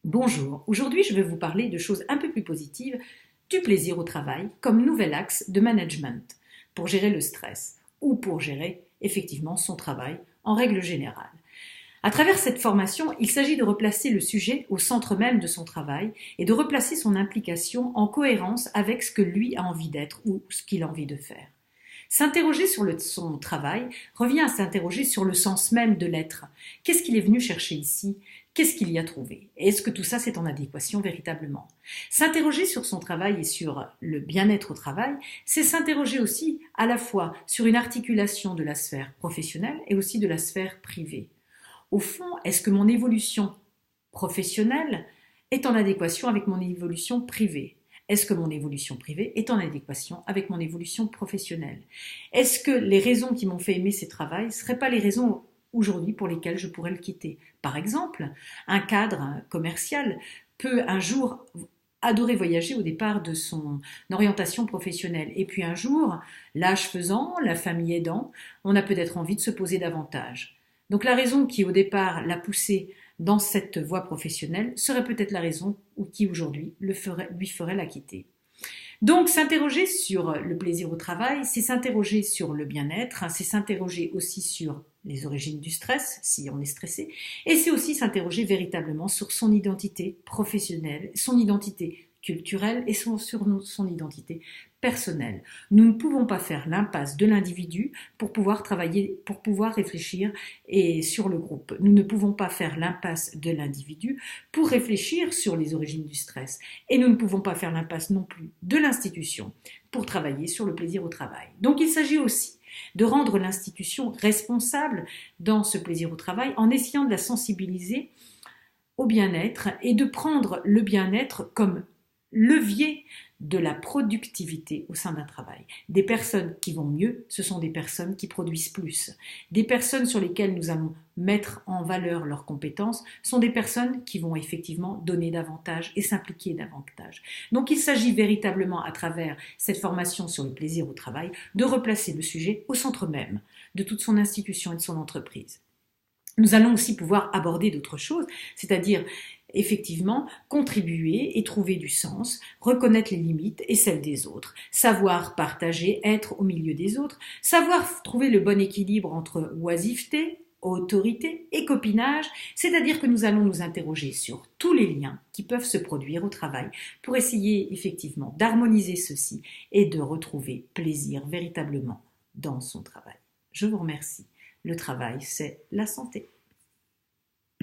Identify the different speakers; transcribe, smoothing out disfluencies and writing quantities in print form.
Speaker 1: Bonjour, aujourd'hui je vais vous parler de choses un peu plus positives, du plaisir au travail comme nouvel axe de management pour gérer le stress ou pour gérer effectivement son travail en règle générale. À travers cette formation, il s'agit de replacer le sujet au centre même de son travail et de replacer son implication en cohérence avec ce que lui a envie d'être ou ce qu'il a envie de faire. S'interroger sur son travail revient à s'interroger sur le sens même de l'être. Qu'est-ce qu'il est venu chercher ici? Qu'est-ce qu'il y a trouvé? Et est-ce que tout ça c'est en adéquation véritablement? S'interroger sur son travail et sur le bien-être au travail, c'est s'interroger aussi à la fois sur une articulation de la sphère professionnelle et aussi de la sphère privée. Au fond, est-ce que mon évolution professionnelle est en adéquation avec mon évolution privée? Est-ce que mon évolution privée est en adéquation avec mon évolution professionnelle? Est-ce que les raisons qui m'ont fait aimer ce travail ne seraient pas les raisons aujourd'hui pour lesquelles je pourrais le quitter? Par exemple, un cadre commercial peut un jour adorer voyager au départ de son orientation professionnelle. Et puis un jour, l'âge faisant, la famille aidant, on a peut-être envie de se poser davantage. Donc la raison qui au départ l'a poussé dans cette voie professionnelle serait peut-être la raison qui aujourd'hui lui ferait la quitter. Donc s'interroger sur le plaisir au travail, c'est s'interroger sur le bien-être, c'est s'interroger aussi sur les origines du stress, si on est stressé, et c'est aussi s'interroger véritablement sur son identité professionnelle, son identité culturelle et sur son identité personnelle. Nous ne pouvons pas faire l'impasse de l'individu pour pouvoir travailler, pour pouvoir réfléchir et sur le groupe. Nous ne pouvons pas faire l'impasse de l'individu pour réfléchir sur les origines du stress. Et nous ne pouvons pas faire l'impasse non plus de l'institution pour travailler sur le plaisir au travail. Donc il s'agit aussi de rendre l'institution responsable dans ce plaisir au travail en essayant de la sensibiliser au bien-être et de prendre le bien-être comme levier de la productivité au sein d'un travail. Des personnes qui vont mieux, ce sont des personnes qui produisent plus. Des personnes sur lesquelles nous allons mettre en valeur leurs compétences sont des personnes qui vont effectivement donner davantage et s'impliquer davantage. Donc il s'agit véritablement à travers cette formation sur le plaisir au travail de replacer le sujet au centre même de toute son institution et de son entreprise. Nous allons aussi pouvoir aborder d'autres choses, c'est-à-dire effectivement contribuer et trouver du sens, reconnaître les limites et celles des autres, savoir partager, être au milieu des autres, savoir trouver le bon équilibre entre oisiveté, autorité et copinage, c'est-à-dire que nous allons nous interroger sur tous les liens qui peuvent se produire au travail pour essayer effectivement d'harmoniser ceci et de retrouver plaisir véritablement dans son travail. Je vous remercie. Le travail, c'est la santé.